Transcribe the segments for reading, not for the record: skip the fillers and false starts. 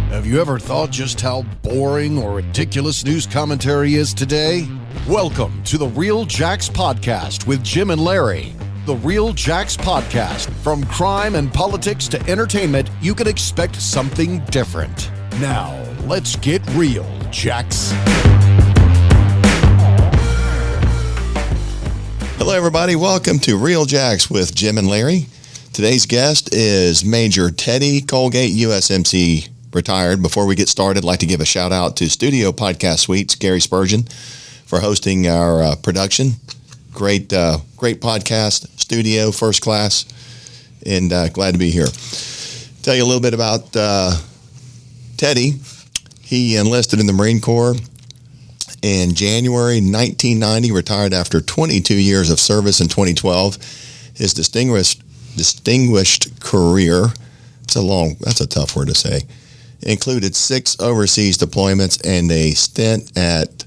Have you ever thought just how boring or ridiculous news commentary is today? Welcome to the Real Jax podcast with Jim and Larry. The Real Jax podcast. From crime and politics to entertainment, you can expect something different. Now, let's get real, Jax. Hello, everybody. Welcome to Real Jax with Jim and Larry. Today's guest is Major Teddy Colegate, USMC retired. Before we get started, I'd like to give a shout out to Studio Podcast Suites, Gary Spurgeon, for hosting our production. Great podcast studio, first class, and glad to be here. Tell you a little bit about Teddy. He enlisted in the Marine Corps in January 1990, retired after 22 years of service in 2012. His distinguished career, that's a tough word to say, included 6 overseas deployments and a stint at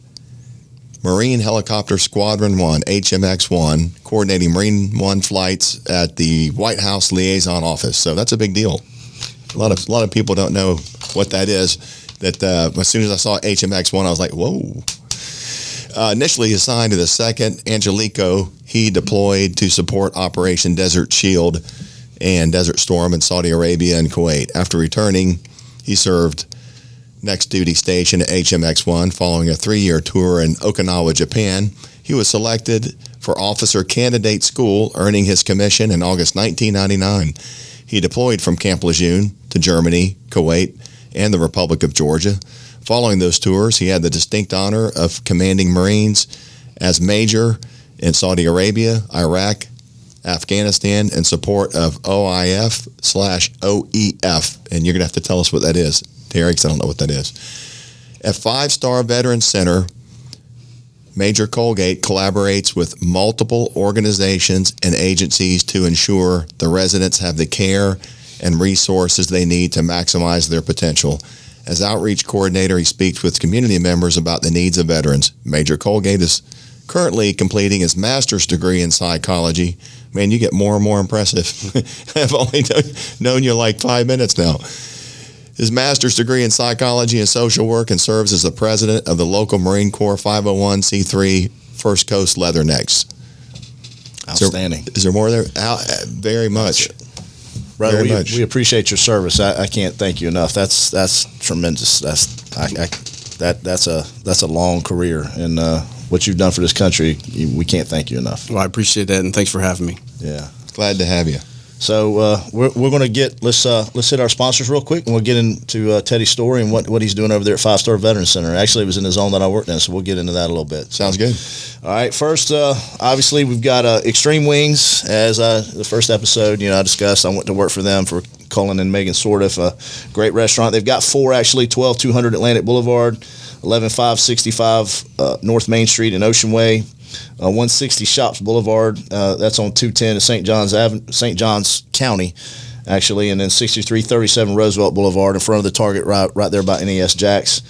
Marine Helicopter Squadron 1, HMX-1, coordinating Marine 1 flights at the White House Liaison Office. So that's a big deal. A lot of people don't know what that is. That as soon as I saw HMX-1, I was like, whoa. Initially assigned to the 2nd Angelico, he deployed to support Operation Desert Shield and Desert Storm in Saudi Arabia and Kuwait. After returning, he served next duty station at HMX-1 following a 3-year tour in Okinawa, Japan. He was selected for Officer Candidate School, earning his commission in August 1999. He deployed from Camp Lejeune to Germany, Kuwait, and the Republic of Georgia. Following those tours, he had the distinct honor of commanding Marines as Major in Saudi Arabia, Iraq, Afghanistan, in support of OIF/OEF. And you're going to have to tell us what that is, Terry, because I don't know what that is. At 5-Star Veterans Center, Major Colegate collaborates with multiple organizations and agencies to ensure the residents have the care and resources they need to maximize their potential. As outreach coordinator, he speaks with community members about the needs of veterans. Major Colegate is currently completing his master's degree in psychology. Man, you get more and more impressive. I've only known you like 5 minutes now. His master's degree in psychology and social work, and serves as the president of the local Marine Corps 501c3 First Coast Leathernecks. Outstanding. Is there more there? Very much. Brother, we appreciate your service. I can't thank you enough. That's tremendous. That's a long career, and what you've done for this country, we can't thank you enough. Well, I appreciate that, and thanks for having me. Yeah, glad to have you. So we're going to let's hit our sponsors real quick, and we'll get into Teddy's story and what he's doing over there at 5-Star Veterans Center. Actually, it was in the zone that I worked in, so we'll get into that a little bit. Sounds good. All right. First, obviously, we've got Extreme Wings. As the first episode, I discussed, I went to work for them, for Cullen and Megan Sordiff, a great restaurant. They've got 4, actually, 12200 Atlantic Boulevard, 11565 North Main Street in Ocean Way, 160 Shops Boulevard, that's on 210 in St. Johns County, actually, and then 6337 Roosevelt Boulevard in front of the Target, right there by NES Jax.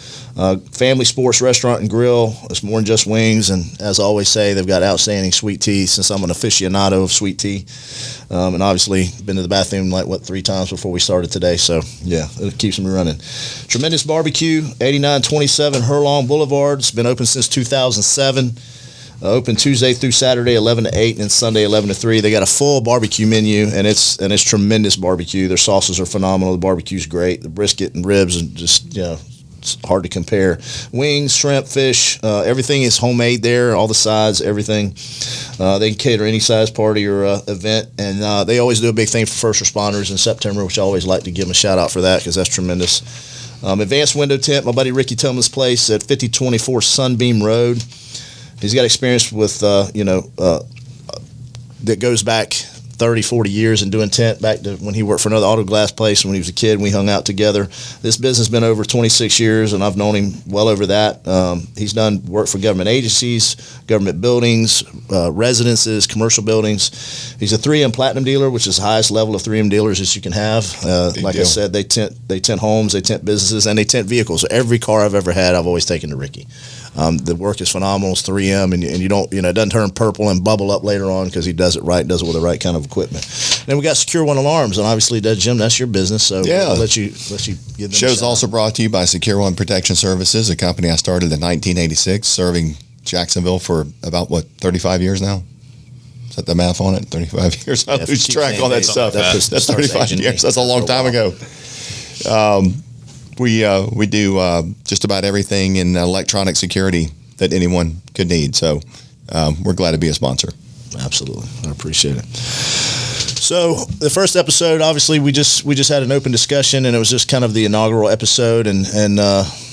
Family Sports Restaurant and Grill. It's more than just wings, and as I always say, they've got outstanding sweet tea, since I'm an aficionado of sweet tea, and obviously been to the bathroom 3 times before we started today, so yeah, it keeps me running. Tremendous Barbecue, 8927 Hurlong Boulevard. It's been open since 2007. Open Tuesday through Saturday, 11 to 8, and Sunday, 11 to 3. They got a full barbecue menu, and it's tremendous barbecue. Their sauces are phenomenal. The barbecue's great. The brisket and ribs are just, it's hard to compare. Wings, shrimp, fish, everything is homemade there. All the sides, everything. They can cater any size party or event, and they always do a big thing for first responders in September, which I always like to give them a shout out for that, because that's tremendous. Advanced Window Tint, my buddy Ricky Tillman's place at 5024 Sunbeam Road. He's got experience with, that goes back 30, 40 years in doing tent, back to when he worked for another auto glass place when he was a kid, and we hung out together. This business has been over 26 years, and I've known him well over that. He's done work for government agencies, government buildings, residences, commercial buildings. He's a 3M Platinum dealer, which is the highest level of 3M dealers that you can have. Like deal. I said, they tent homes, they tent businesses, and they tent vehicles. So every car I've ever had, I've always taken to Ricky. The work is phenomenal. It's 3M, and you don't, it doesn't turn purple and bubble up later on because he does it right, does it with the right kind of equipment. And then we got Secure One Alarms, and obviously, Jim, that's your business. So I'll let you give them Show's also brought to you by Secure One Protection Services, a company I started in 1986, serving Jacksonville for about 35 years now. Is that the math on it? 35 years. I lose track on that stuff. That's 35 years. That's a long time ago. We do just about everything in electronic security that anyone could need. So we're glad to be a sponsor. Absolutely, I appreciate it. So the first episode, obviously, we just had an open discussion, and it was just kind of the inaugural episode, and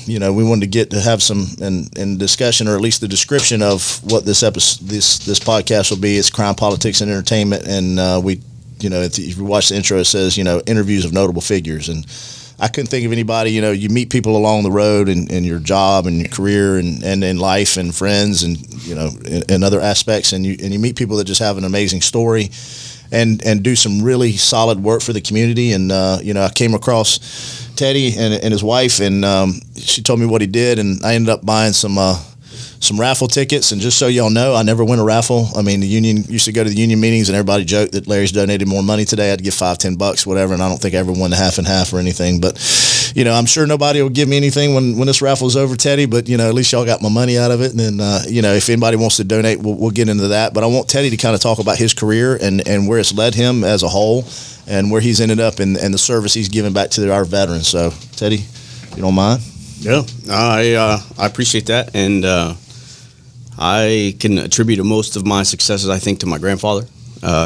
we wanted to have some in discussion, or at least the description of what this podcast will be. It's crime, politics, and entertainment, and if you watch the intro, it says interviews of notable figures, and I couldn't think of anybody. You meet people along the road in your job and your career and in life and friends and in other aspects, and you meet people that just have an amazing story. And do some really solid work for the community. And, I came across Teddy and his wife, and she told me what he did, and I ended up buying some raffle tickets. And just so y'all know, I never win a raffle. I mean, the union used to go to the union meetings, and everybody joked that Larry's donated more money today. I'd give $5-10, whatever, and I don't think I ever won the half and half or anything. But, I'm sure nobody will give me anything when this raffle's over, Teddy, but, at least y'all got my money out of it. And then, if anybody wants to donate, we'll get into that. But I want Teddy to kind of talk about his career and where it's led him as a whole and where he's ended up and the service he's given back to our veterans. So, Teddy, if you don't mind. Yeah, I appreciate that. And I can attribute most of my successes, I think, to my grandfather.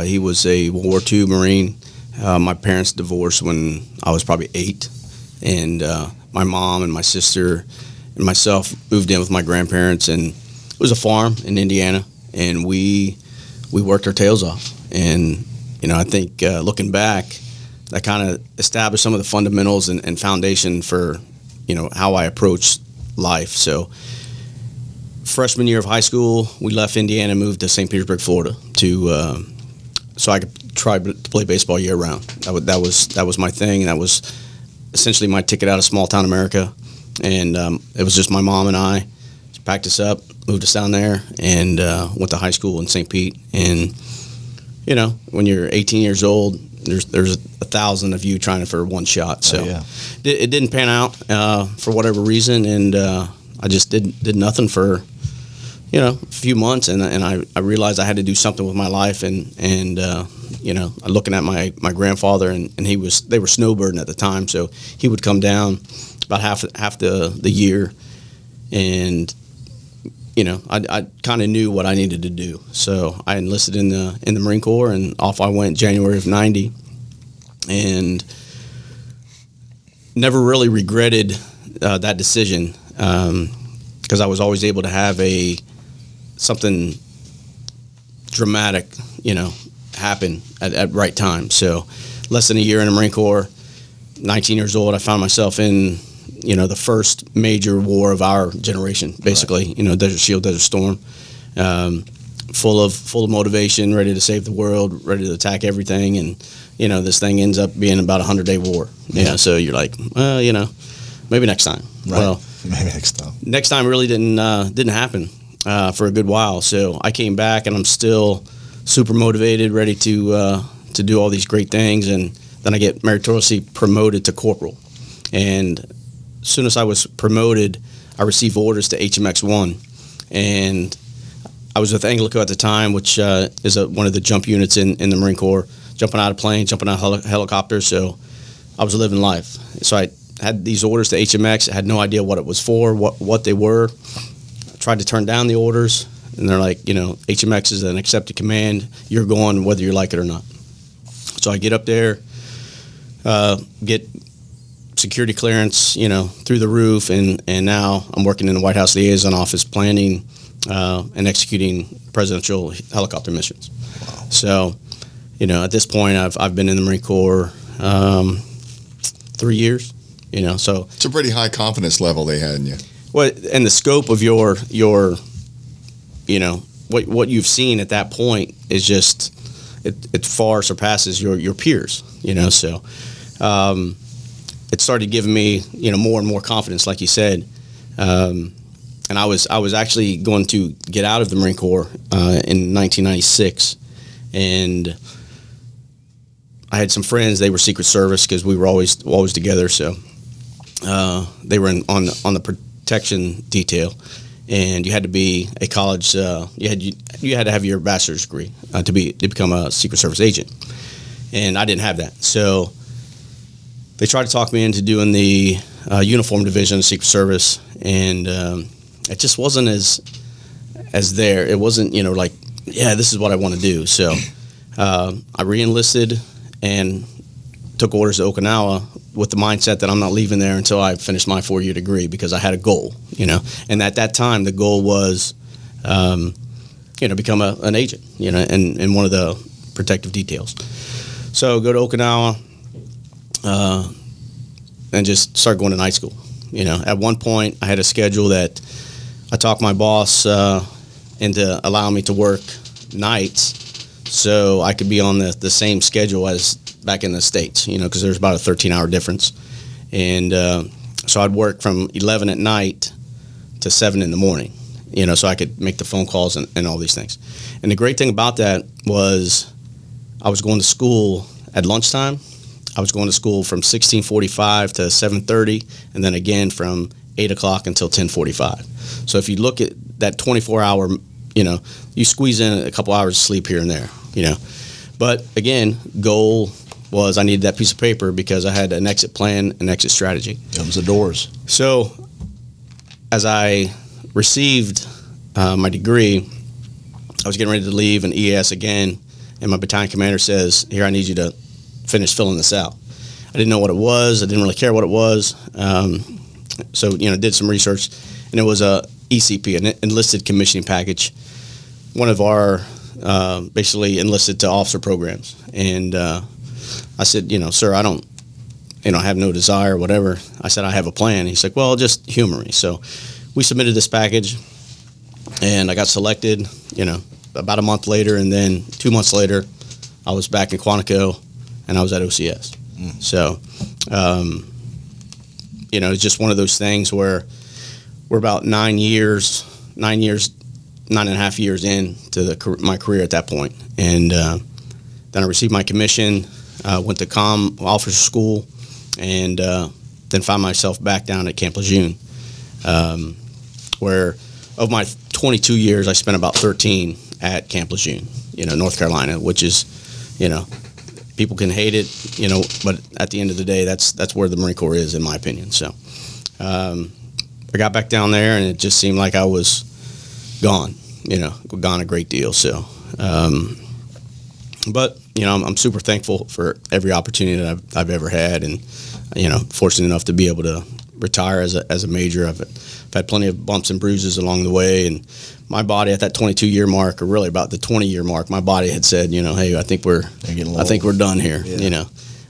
He was a World War II Marine. My parents divorced when I was probably 8. And my mom and my sister and myself moved in with my grandparents, and it was a farm in Indiana, and we worked our tails off. And I think looking back, that kind of established some of the fundamentals and foundation for how I approach life. So freshman year of high school, we left Indiana, moved to St. Petersburg, Florida, so I could try to play baseball year round. That was my thing, and that was essentially my ticket out of small town America. And it was just my mom and I packed us up, moved us down there, and went to high school in St. Pete. And when you're 18 years old, there's 1,000 of you trying for one shot. So it didn't pan out for whatever reason, and I just did nothing for a few months, and I realized I had to do something with my life, and looking at my grandfather, and they were snowbirding at the time, so he would come down about half the year, and I kind of knew what I needed to do, so I enlisted in the Marine Corps, and off I went January of '90, and never really regretted that decision, because I was always able to have something dramatic, happen at right time. So less than a year in the Marine Corps, 19 years old, I found myself in, the first major war of our generation, basically, right. Desert Shield, Desert Storm, full of motivation, ready to save the world, ready to attack everything. And, this thing ends up being about a 100-day war. Yeah. So you're like, well, maybe next time. Right. Well, maybe next time. Next time really didn't happen for a good while. So I came back, and I'm still super motivated, ready to do all these great things. And then I get meritoriously promoted to corporal. And as soon as I was promoted, I received orders to HMX-1. And I was with Anglico at the time, which is one of the jump units in the Marine Corps, jumping out of planes, jumping out of helicopters. So I was living life. So I had these orders to HMX. I had no idea what it was for, what they were. I tried to turn down the orders, and they're like, HMX is an accepted command. You're going whether you like it or not. So I get up there, get security clearance, through the roof, and now I'm working in the White House Liaison Office, planning and executing presidential helicopter missions. Wow. So, at this point, I've been in the Marine Corps 3 years. So it's a pretty high confidence level they had in you. Well, and the scope of your what you've seen at that point is just it far surpasses your peers. So it started giving me more and more confidence, like you said. And and I was actually going to get out of the Marine Corps in 1996, and I had some friends. They were Secret Service because we were always together. So they were on the protection detail, and you had to be a college. You had to have your bachelor's degree to become a Secret Service agent, and I didn't have that. So they tried to talk me into doing the uniform division of the Secret Service, and it just wasn't as there. It wasn't, like, yeah, this is what I want to do. So I re-enlisted and took orders to Okinawa with the mindset that I'm not leaving there until I finish my 4-year degree, because I had a goal, And at that time, the goal was, become an agent, in one of the protective details. So go to Okinawa and just start going to night school. At one point, I had a schedule that I talked my boss into allowing me to work nights so I could be on the same schedule as back in the States, because there's about a 13-hour difference. And so I'd work from 11 at night to 7 in the morning, so I could make the phone calls and all these things. And the great thing about that was I was going to school at lunchtime. I was going to school from 16:45 to 7:30, and then again from 8 o'clock until 10:45. So if you look at that 24-hour, you squeeze in a couple hours of sleep here and there, But again, goal was I needed that piece of paper because I had an exit plan, an exit strategy. Comes the doors. So as I received my degree, I was getting ready to leave an ES again, and my battalion commander says, "Here, I need you to finish filling this out." I didn't know what it was. I didn't really care what it was. So, did some research, and it was a ECP, an enlisted commissioning package, one of our basically enlisted to officer programs. And I said, "Sir, I don't, have no desire, whatever." I said, "I have a plan." He's like, "Well, just humor me." So we submitted this package, and I got selected, about a month later, and then 2 months later, I was back in Quantico, and I was at OCS. So, it's just one of those things where we're about 9 and a half years into my career at that point. And then I received my commission, went to comm officer school, and then found myself back down at Camp Lejeune, where of my 22 years, I spent about 13 at Camp Lejeune, North Carolina, which is, people can hate it, but at the end of the day, that's where the Marine Corps is, in my opinion. So I got back down there, and it just seemed like I was gone a great deal. So, but I'm super thankful for every opportunity that I've ever had, and fortunate enough to be able to retire as a major. I've had plenty of bumps and bruises along the way, and my body at that 22-year mark, or really about the 20-year mark, my body had said, "Hey, I think we're done here." Yeah.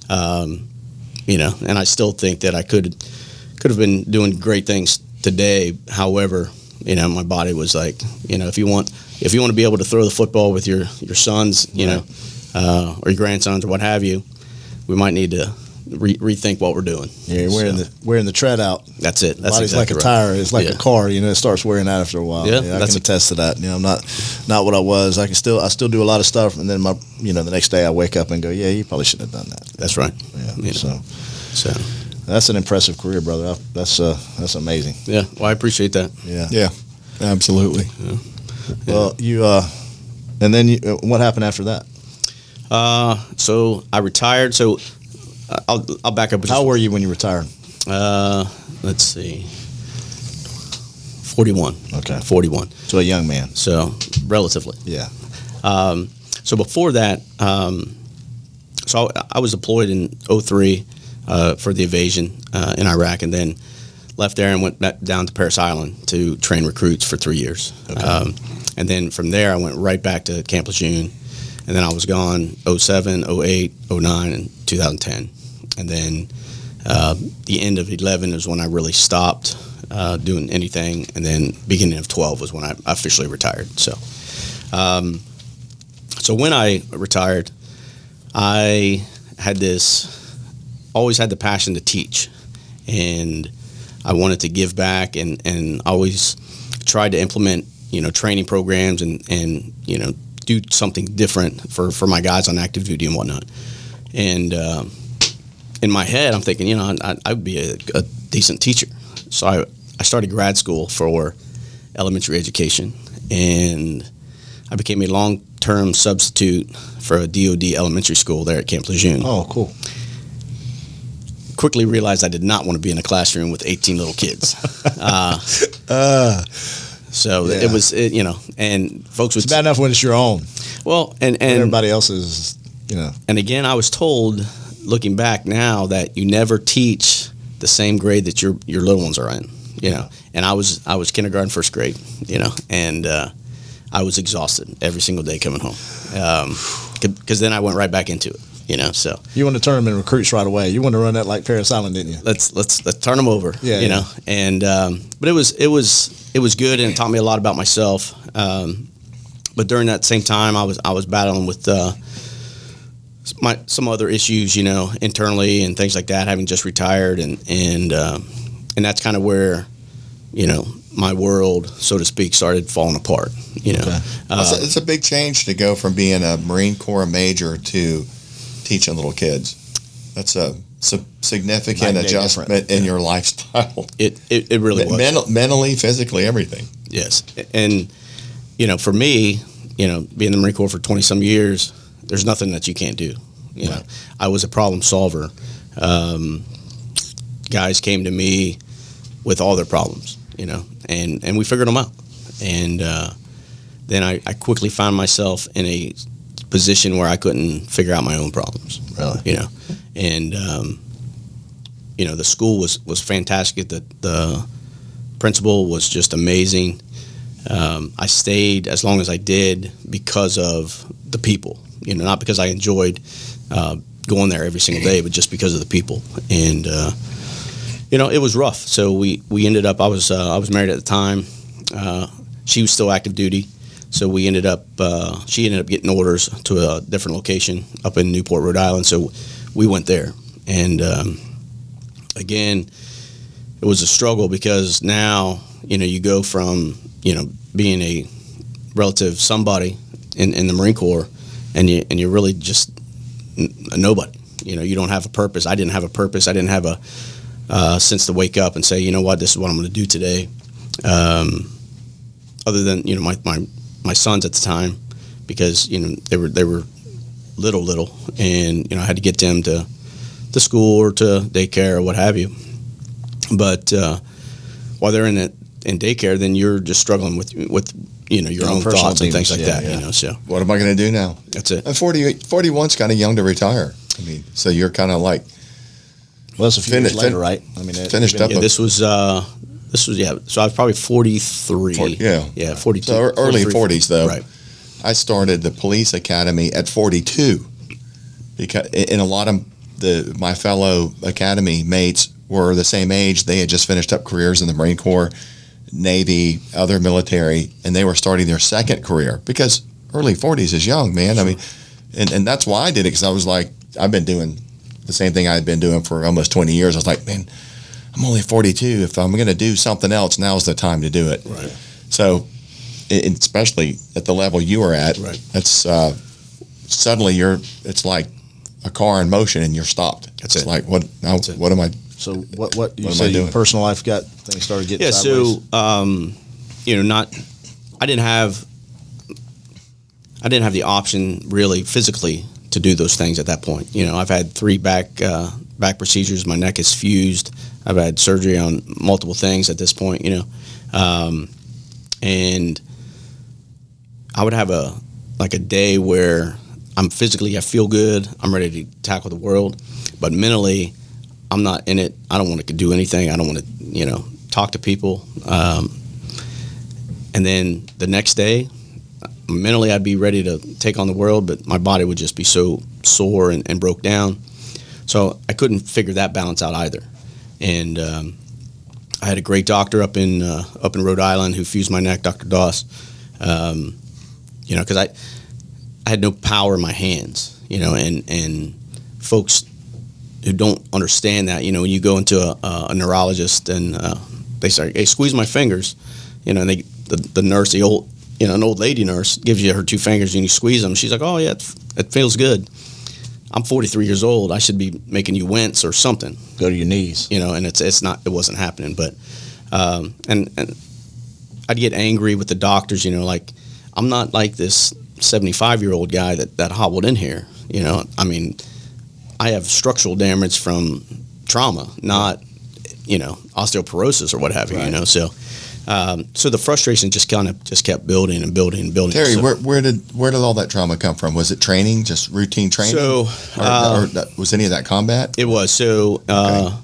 And I still think that I could have been doing great things today. However, my body was like, if you want to be able to throw the football with your sons, or your grandsons or what have you, we might need to rethink what we're doing. Yeah, you're wearing the tread out. That's it. That's body's exactly like a tire. It's like Yeah. a car. It starts wearing out after a while. Yeah, I can attest to that. I'm not what I was. I still do a lot of stuff, and then the next day I wake up and go, yeah, you probably shouldn't have done that. That's right. Yeah. So that's an impressive career, brother. That's amazing. Yeah. Well, I appreciate that. Yeah. Yeah, absolutely. Yeah. Well, and then what happened after that? So I retired. So I'll back up. How old were you when you retired? Let's see. 41. Okay. 41. So a young man. So relatively. Yeah. So before that, so I was deployed in 2003 for the invasion in Iraq, and then left there and went back down to Parris Island to train recruits for 3 years. Okay. And then from there, I went right back to Camp Lejeune, and then I was gone 07, 08, 09, and 2010. And then the end of 11 is when I really stopped doing anything, and then beginning of 12 was when I officially retired. So, so when I retired, I had always had the passion to teach, and I wanted to give back, and always tried to implement, training programs and do something different for my guys on active duty and whatnot. And in my head, I'm thinking, I would be a decent teacher. So I started grad school for elementary education, and I became a long-term substitute for a DOD elementary school there at Camp Lejeune. Oh, cool. Quickly realized I did not want to be in a classroom with 18 little kids. So Yeah. it was, and folks would It's bad enough when it's your own. well, and Everybody else is, and again, I was told, looking back now, that you never teach the same grade that your little ones are in. And I was kindergarten, first grade. And I was exhausted every single day coming home, because then I went right back into it. So you want to turn them in recruits right away. You want to run that like Paris Island, didn't you? let's turn them over. Yeah. And but it was good, and it taught me a lot about myself. But during that same time, I was battling with some other issues, internally and things like that. Having just retired, and that's kind of where, my world, so to speak, started falling apart. Okay. It's a big change to go from being a Marine Corps major to teaching little kids. That's a significant adjustment in your lifestyle. It really was. Mentally, physically, everything. Yes. And, for me, being in the Marine Corps for 20 some years, there's nothing that you can't do. Right. I was a problem solver. Guys came to me with all their problems, and we figured them out. And then I quickly found myself in a position where I couldn't figure out my own problems. Really? And the school was fantastic. The principal was just amazing. I stayed as long as I did because of the people, not because I enjoyed going there every single day, but just because of the people. And it was rough. So we ended up. I was married at the time. She was still active duty. So we ended up, she ended up getting orders to a different location up in Newport, Rhode Island. So we went there. And again, it was a struggle because now, you go from, being a relative somebody in the Marine Corps, and you're really just a nobody. You don't have a purpose. I didn't have a purpose. I didn't have a sense to wake up and say, this is what I'm going to do today. Other than, my sons at the time, because they were little, and I had to get them to school or to daycare or what have you. But while they're in daycare, then you're just struggling with your own thoughts and things like that. So What am I going to do now? that's it. And 41's kind of young to retire. I mean, so you're kind of like Well, it's a few years later, right? I mean, finished up. Yeah, this was so I was probably 43. 42. So early 43, 40s though. Right. I started the police academy at 42 because in a lot of my fellow academy mates were the same age. They had just finished up careers in the Marine Corps, Navy, other military, and they were starting their second career because early 40s is young, man. Sure. I mean, and that's why I did it, because I was like, I've been doing the same thing I'd been doing for almost 20 years. I was like, man, I'm only 42. If I'm going to do something else, now's the time to do it. Right. So, especially at the level you were at, right. That's suddenly it's like a car in motion and you're stopped. That's it's it. like, what am I? So what you am say I your doing? personal life got things started getting Yeah. sideways? So I didn't have the option really physically to do those things at that point. I've had 3 back procedures. My neck is fused. I've had surgery on multiple things at this point. And I would have a day where I feel good. I'm ready to tackle the world, but mentally, I'm not in it. I don't want to do anything. I don't want to, talk to people. And then the next day, mentally, I'd be ready to take on the world, but my body would just be so sore and broke down. So I couldn't figure that balance out either. And I had a great doctor up in Rhode Island who fused my neck, Dr. Doss. Because I had no power in my hands, and folks who don't understand that, when you go into a neurologist and they say, hey, squeeze my fingers, and the nurse, the old, an old lady nurse, gives you her 2 fingers and you squeeze them. She's like, oh yeah, it feels good. I'm 43 years old. I should be making you wince or something. Go to your knees. And it wasn't happening. But and I'd get angry with the doctors. Like, I'm not like this 75-year-old guy that hobbled in here. I mean, I have structural damage from trauma, not osteoporosis or what have you. Right. So the frustration just kept building and building and building. Terry, So, where did all that trauma come from? Was it training, just routine training? So, or was any of that combat? it was so.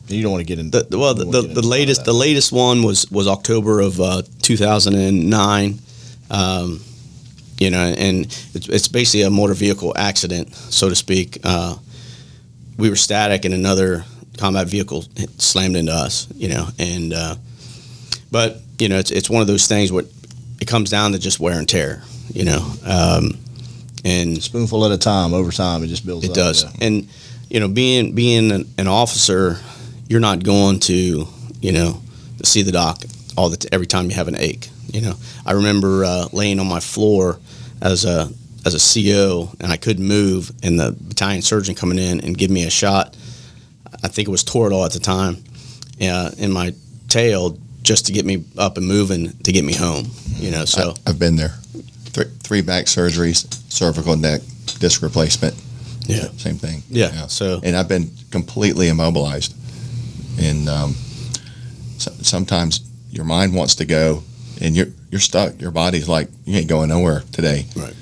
You don't want to get into The latest one was October of 2009. And it's basically a motor vehicle accident, so to speak. We were static and another combat vehicle slammed into us. But it's one of those things where it comes down to just wear and tear. And spoonful at a time, over time, it just builds up. it does. Yeah. And being an officer, you're not going to see the doc every time you have an ache. I remember laying on my floor as a CO, and I couldn't move, and the battalion surgeon coming in and giving me a shot. I think it was Toradol at the time, in my tail, just to get me up and moving to get me home. So I've been there. 3 back surgeries, cervical neck disc replacement. Yeah. Same thing. Yeah. So and I've been completely immobilized, and sometimes your mind wants to go, and you're stuck. Your body's like, you ain't going nowhere today. Right.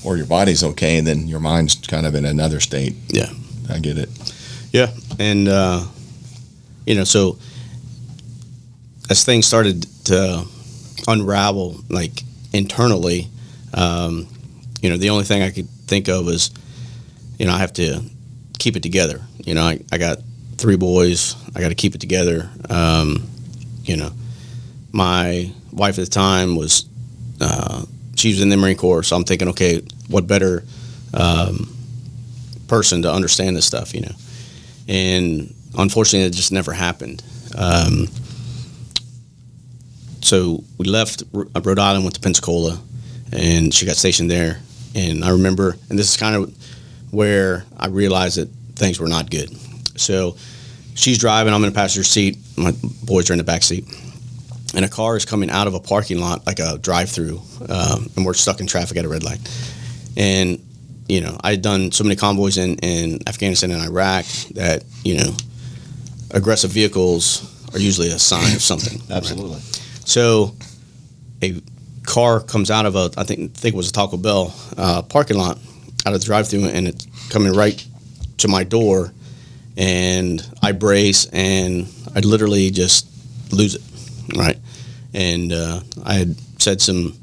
Or your body's okay, and then your mind's kind of in another state. Yeah. I get it. Yeah, and so as things started to unravel, like internally, the only thing I could think of was, I have to keep it together. I got 3 boys. I got to keep it together. My wife at the time was, she was in the Marine Corps, so I'm thinking, okay, what better person to understand this stuff, And unfortunately, it just never happened. So we left Rhode Island, went to Pensacola, and she got stationed there. And I remember, and this is kind of where I realized that things were not good. So she's driving, I'm in the passenger seat, my boys are in the back seat, and a car is coming out of a parking lot, like a drive-through, and we're stuck in traffic at a red light. And I had done so many convoys in Afghanistan and Iraq that, aggressive vehicles are usually a sign of something. Absolutely. Right? So a car comes out of I think it was a Taco Bell parking lot, out of the drive-through, and it's coming right to my door, and I brace, and I literally just lose it, right? And I had said some,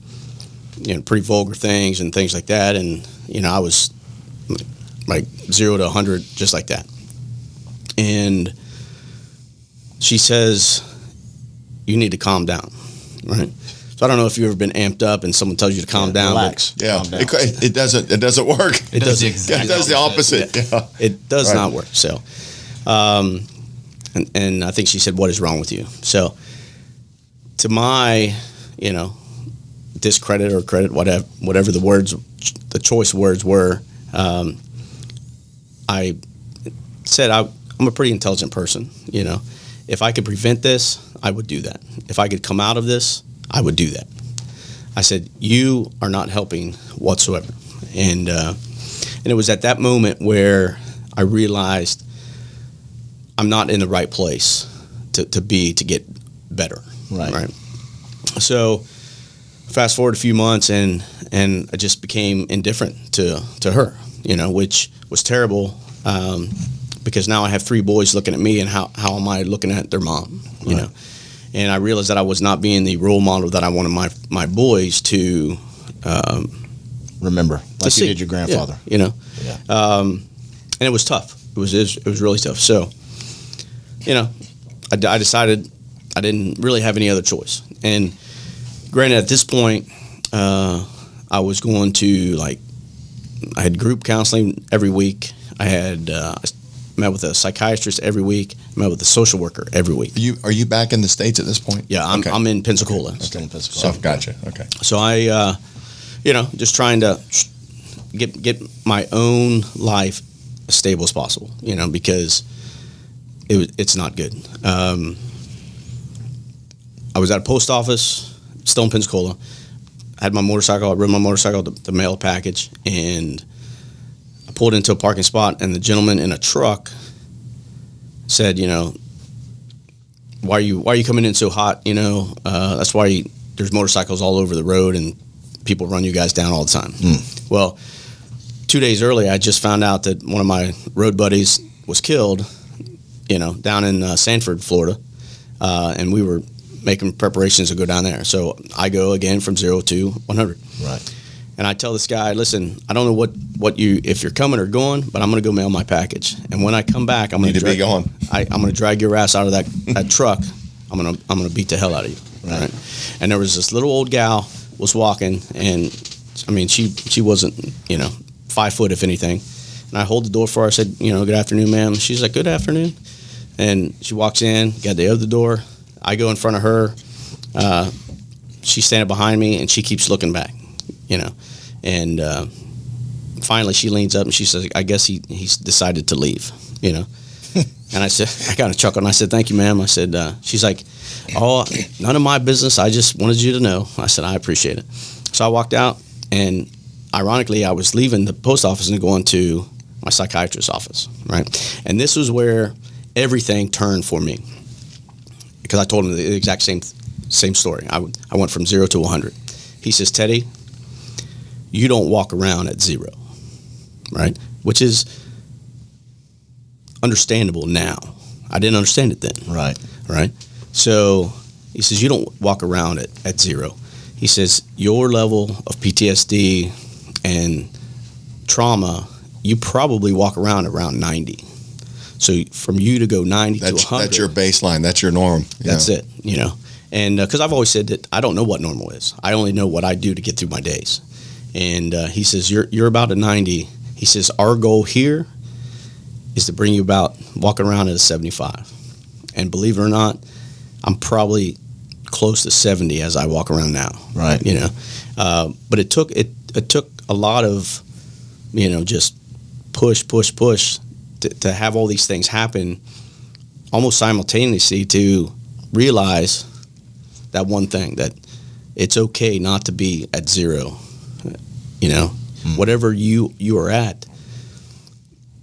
pretty vulgar things and things like that, and I was like 0 to 100 just like that. And she says, "You need to calm down," right? So I don't know if you've ever been amped up and someone tells you to calm down. Relax. Yeah, Calm down. it doesn't work. It does It does the opposite. Yeah. It does Right. not work. So, and I think she said, "What is wrong with you?" So, to my, discredit or credit, whatever the choice words were, I said I'm a pretty intelligent person. If I could prevent this, I would do that. If I could come out of this, I would do that. I said, "You are not helping whatsoever," and it was at that moment where I realized I'm not in the right place to get better. Right. So fast forward a few months, and I just became indifferent to her, which was terrible, because now I have 3 boys looking at me, and how am I looking at their mom, Right. And I realized that I was not being the role model that I wanted my boys to Remember, like see. you did your grandfather. Yeah. Yeah. And it was tough. It was really tough. So, I decided I didn't really have any other choice. And granted, at this point, I was going to, I had group counseling every week. I had met with a psychiatrist every week, met with a social worker every week. Are you back in the States at this point? Yeah, I'm in Pensacola. Still in Pensacola. So, gotcha. Okay. So I, just trying to get my own life as stable as possible, because it's not good. I was at a post office, still in Pensacola. I had my motorcycle. I rode my motorcycle to mail a package, and I pulled into a parking spot, and the gentleman in a truck said, why are you coming in so hot? That's why there's motorcycles all over the road, and people run you guys down all the time. Well, 2 days earlier, I just found out that one of my road buddies was killed, down in Sanford, Florida, and we were making preparations to go down there. So I go again from 0 to 100. Right. And I tell this guy, listen, I don't know if you're coming or going, but I'm going to go mail my package. And when I come back, I'm going to be gone. I'm going to drag your ass out of that truck. I'm going to beat the hell out of you. Right. And there was this little old gal was walking, and I mean, she wasn't, 5 foot if anything. And I hold the door for her. I said, good afternoon, ma'am. She's like, good afternoon. And she walks in, got the other door. I go in front of her. She's standing behind me, and she keeps looking back, And finally, she leans up and she says, "I guess he's decided to leave," And I said, I got a chuckle, and I said, "Thank you, ma'am." I said, she's like, "Oh, none of my business. I just wanted you to know." I said, "I appreciate it." So I walked out, and ironically, I was leaving the post office and going to my psychiatrist's office, right? And this was where everything turned for me, because I told him the exact same story. I went from 0 to 100. He says, "Teddy, you don't walk around at 0, right?" Which is understandable now. I didn't understand it then. Right. So he says, "You don't walk around at 0. He says, "Your level of PTSD and trauma, you probably walk around 90. So from you to go 90 to 100. That's your baseline. That's your norm. That's it, And because I've always said that I don't know what normal is. I only know what I do to get through my days. And he says, you're about a 90. He says, "Our goal here is to bring you about walking around at a 75. And believe it or not, I'm probably close to 70 as I walk around now. Right. But it took a lot of, just push to have all these things happen almost simultaneously to realize that one thing, that it's okay not to be at 0. Whatever you are at,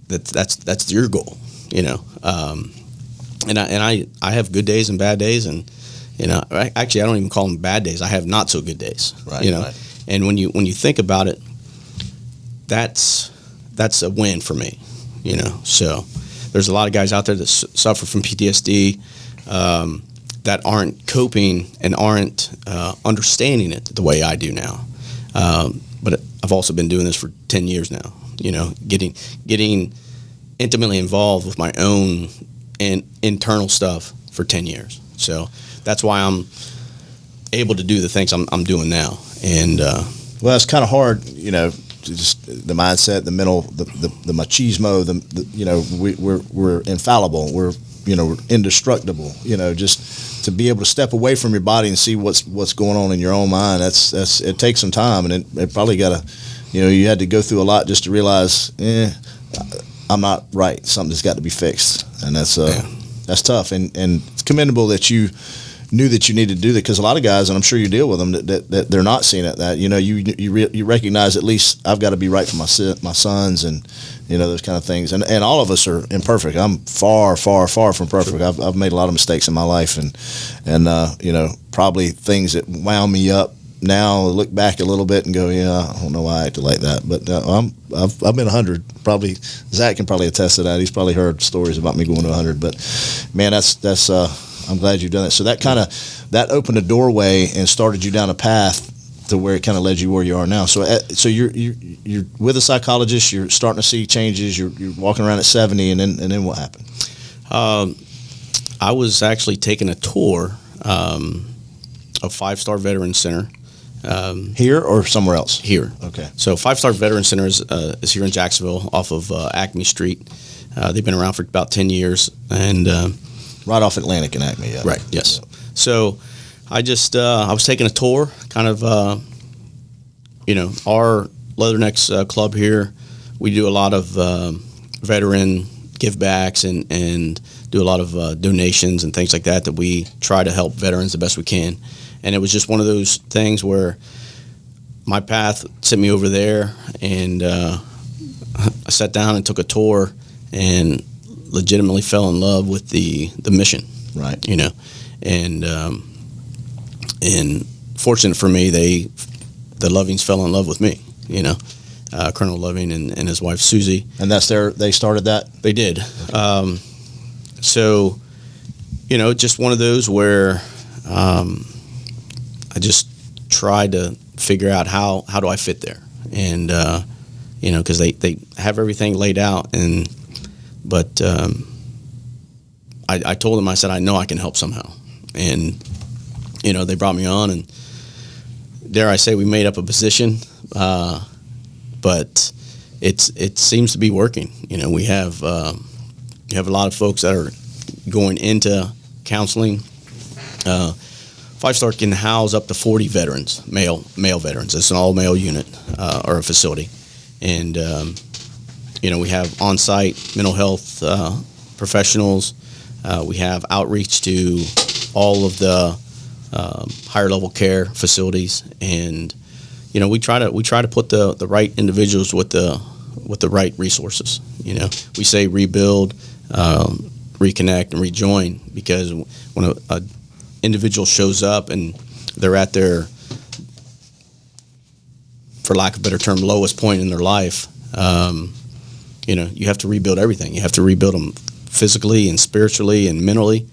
that's your goal, and I have good days and bad days, and actually I don't even call them bad days. I have not so good days, right. And when you think about it, that's a win for me, So there's a lot of guys out there that suffer from PTSD that aren't coping and aren't understanding it the way I do now. But I've also been doing this for 10 years now, getting intimately involved with my own internal stuff for 10 years. So that's why I'm able to do the things I'm doing now. And well, it's kind of hard, just the mindset, the mental, the machismo, we're infallible. We're indestructible. Just to be able to step away from your body and see what's going on in your own mind. It takes some time, and it probably got to, you had to go through a lot just to realize, I'm not right. Something's got to be fixed, and that's tough. And it's commendable that you knew that you needed to do that, because a lot of guys, and I'm sure you deal with them, that they're not seeing it. That you recognize, at least I've got to be right for my sons, and those kind of things. And all of us are imperfect. I'm far from perfect. I've made a lot of mistakes in my life, and probably things that wound me up. Now I look back a little bit and go, I don't know why I acted like that. But I've been 100. Probably Zach can probably attest to that. He's probably heard stories about me going to 100. But man, that's I'm glad you've done it. So that opened a doorway and started you down a path to where it kind of led you where you are now. So you're with a psychologist. You're starting to see changes. You're walking around at 70, and then what happened? I was actually taking a tour of 5-Star Veteran Center. Here or somewhere else? Here. Okay. So 5-Star Veteran Center is here in Jacksonville off of Acme Street. They've been around for about 10 years, and Right off Atlantic and Acme, yeah. right, yes. So I just I was taking a tour, kind of our Leathernecks club here. We do a lot of veteran give backs and do a lot of donations and things like that we try to help veterans the best we can. And it was just one of those things where my path sent me over there, and I sat down and took a tour and legitimately fell in love with the mission. Right. And fortunate for me, the Lovings fell in love with me, Colonel Loving and his wife Susie. And they started that? They did. So, just one of those where I just tried to figure out how do I fit there, and because they have everything laid out, but I told them, I said, I know I can help somehow, and they brought me on, and dare I say, we made up a position, but it seems to be working. We have you have a lot of folks that are going into counseling. 5-Star can house up to 40 veterans, male veterans. It's an all-male unit or a facility. And, we have on-site mental health professionals. We have outreach to all of the higher-level care facilities. And, we try to put the right individuals with the right resources. We say rebuild, reconnect, and rejoin, because when a individual shows up and they're at their, for lack of a better term, lowest point in their life, you have to rebuild everything. You have to rebuild them physically and spiritually and mentally,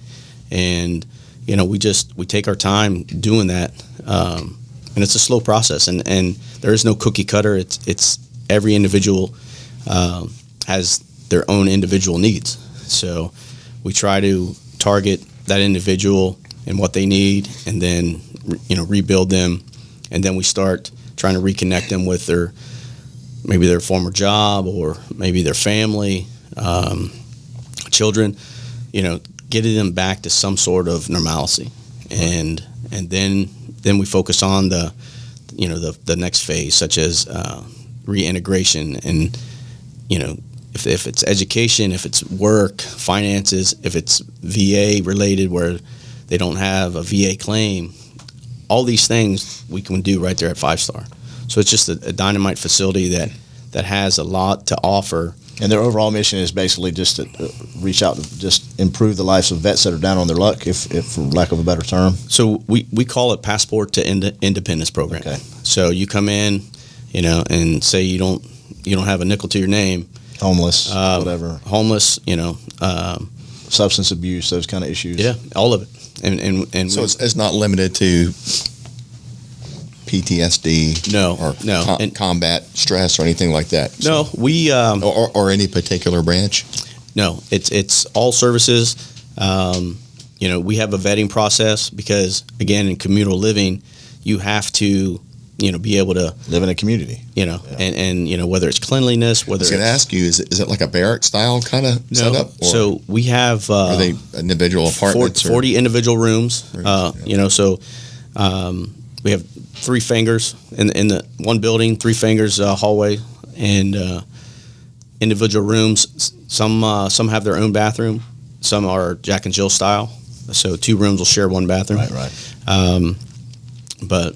and we take our time doing that, and it's a slow process, and there is no cookie cutter. It's every individual has their own individual needs, so we try to target that individual and what they need, and then rebuild them, and then we start trying to reconnect them with maybe their former job, or maybe their family, children, getting them back to some sort of normalcy, and then we focus on the next phase, such as reintegration, and if it's education, if it's work, finances, if it's VA related where they don't have a VA claim, all these things we can do right there at 5-Star. So it's just a dynamite facility that has a lot to offer. And their overall mission is basically just to reach out to just improve the lives of vets that are down on their luck, if for lack of a better term. So we call it Passport to Independence program. Okay. So you come in, and say you don't have a nickel to your name. Homeless, whatever. Homeless, substance abuse, those kind of issues. Yeah, all of it. And so it's not limited to PTSD, no, combat stress or anything like that. No, so, we or any particular branch. No, it's all services. We have a vetting process because, again, in communal living, you have to be able to live in a community. And whether it's cleanliness, whether I was going to ask you, is it like a barrack style kind of setup? Or so we have are they individual apartments? 40 individual rooms. So we have 3 fingers in the one building, 3 fingers hallway, and individual rooms. Some have their own bathroom. Some are Jack and Jill style. So 2 rooms will share 1 bathroom. Right. But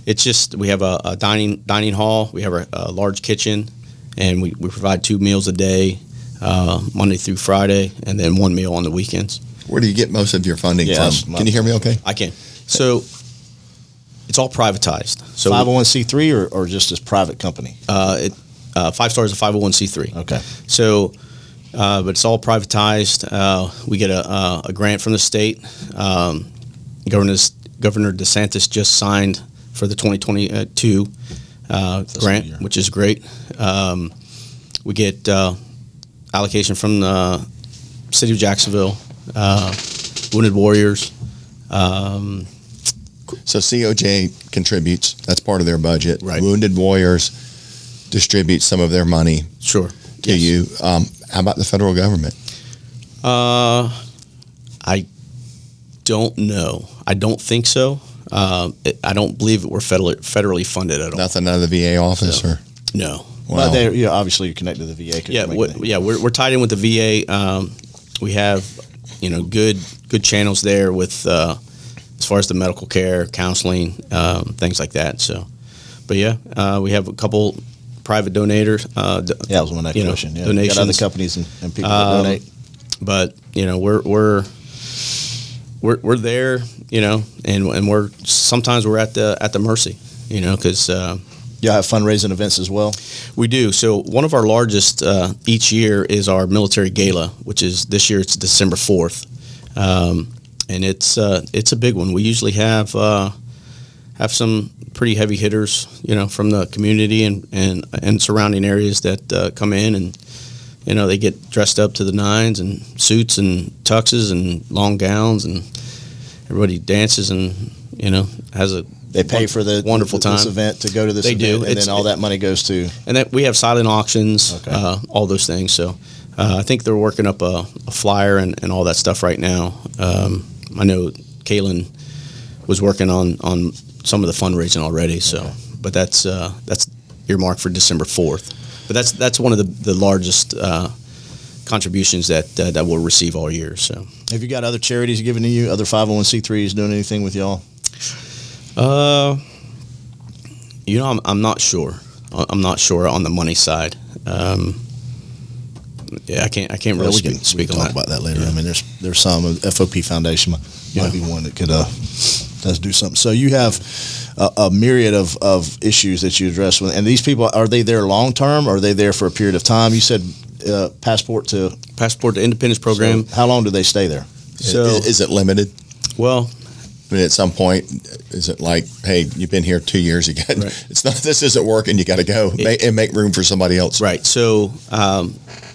it's just we have a dining hall. We have a large kitchen, and we provide 2 meals a day, Monday through Friday, and then 1 meal on the weekends. Where do you get most of your funding from? Can you hear me okay? I can. So it's all privatized. So 501c3 or just as private company? 5-Star is a 501c3. Okay. So, but it's all privatized. We get a grant from the state. Governor DeSantis just signed for the 2022 grant, which is great. We get allocation from the city of Jacksonville, Wounded Warriors. So COJ contributes. That's part of their budget. Right. Wounded Warriors distribute some of their money Sure. to you. How about the federal government? I don't know. I don't think so. I don't believe that we're federally funded at all. Nothing out of the VA office, or No. Well, obviously you're connected to the VA. We're tied in with the VA. We have, good channels there with as far as the medical care, counseling, things like that. So, but we have a couple private donators. That was one of that question. Yeah, donations. You got other companies and people that donate. But we're there, and we're sometimes we're at the mercy, because. Y'all have fundraising events as well? We do. So one of our largest each year is our military gala, which is this year it's December 4th. And it's a big one. We usually have some pretty heavy hitters, from the community and surrounding areas that come in, and they get dressed up to the nines and suits and tuxes and long gowns, and everybody dances and has a They pay for the wonderful time. This event to go to this They event, do. and then all that money goes to. And that we have silent auctions, Okay. all those things. So I think they're working up a flyer and all that stuff right now. I know Kaylin was working on some of the fundraising already. So, but that's earmarked for December 4th. But that's one of the largest contributions that we'll receive all year. So, have you got other charities giving to you? Other 501c3s doing anything with y'all? I'm not sure. I'm not sure on the money side. I can't really speak on talk that. about that later. Yeah. I mean, there's some FOP Foundation might be one that could does do something. So you have a myriad of issues that you address with, and these people, are they there long term, or are they there for a period of time? You said Passport to Independence program. So how long do they stay there? So is it limited? Well, I mean, at some point, is it like, hey, you've been here 2 years, it's not, this isn't working, you got to go and make room for somebody else. Right. So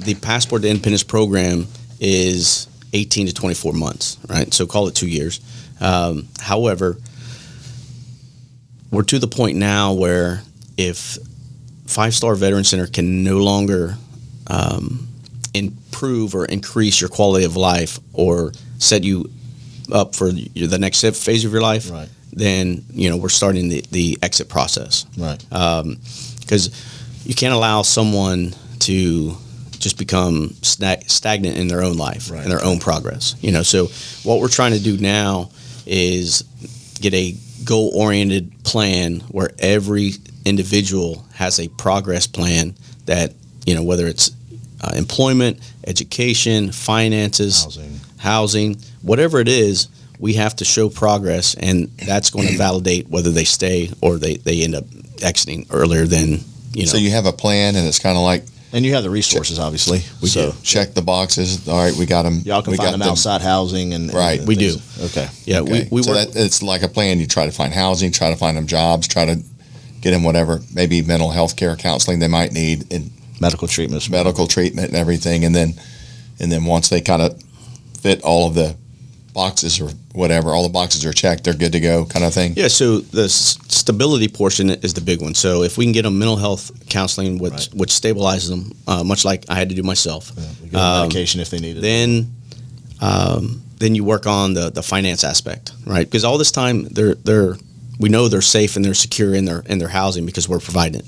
the Passport to Independence program is 18 to 24 months, right? So call it 2 years. However, we're to the point now where if Five Star Veteran Center can no longer improve or increase your quality of life or set you up for the next phase of your life, right, then we're starting the exit process, right? Because you can't allow someone to just become stagnant in their own life, right, and their own progress. So what we're trying to do now is get a goal-oriented plan where every individual has a progress plan that whether it's employment, education, finances, housing, whatever it is, we have to show progress, and that's going to validate whether they stay or they end up exiting earlier than. So you have a plan, and it's kind of like. And you have the resources, obviously. We do. Check the boxes. All right, we got them. Y'all can find them outside housing and right. And we do. Okay. Yeah, okay. we so work. It's like a plan. You try to find housing, try to find them jobs, try to get them whatever, maybe mental health care counseling they might need, and medical treatment and everything, and then once they kind of fit all of the boxes or whatever, all the boxes are checked, they're good to go, kind of thing. Yeah. So the stability portion is the big one. So if we can get them mental health counseling, which stabilizes them, much like I had to do myself, medication if they need it. Then you work on the finance aspect, right? Because all this time we know they're safe and they're secure in their housing because we're providing it,